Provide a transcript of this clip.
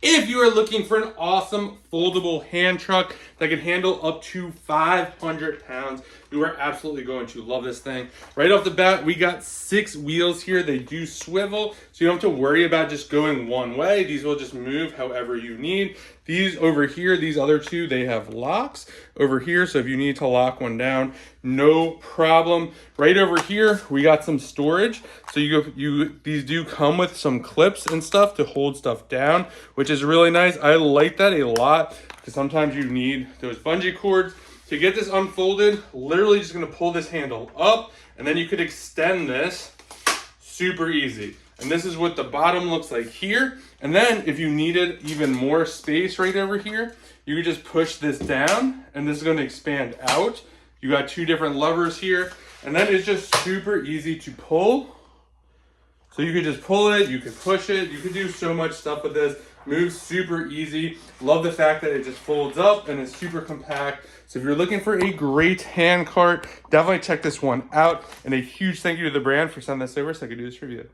If you are looking for an awesome foldable hand truck that can handle up to 500 pounds, you are absolutely going to love this thing. Right off the bat, we got 6 wheels here. They do swivel, so you don't have to worry about just going one way. These will just move however you need. These over here, these other 2, they have locks over here, so if you need to lock one down, no problem. Right over here, we got some storage. So these do come with some clips and stuff to hold stuff down, which is really nice. I like that a lot because sometimes you need those bungee cords. To get this unfolded, literally just gonna pull this handle up, and then you could extend this super easy. And this is what the bottom looks like here. And then if you needed even more space right over here, you could just push this down and this is gonna expand out. You got 2 different levers here, and then it's just super easy to pull. So you could just pull it, you could push it, you could do so much stuff with this. Moves super easy. Love the fact that it just folds up and is super compact. So if you're looking for a great hand cart, definitely check this one out. And a huge thank you to the brand for sending this over so I could do this review.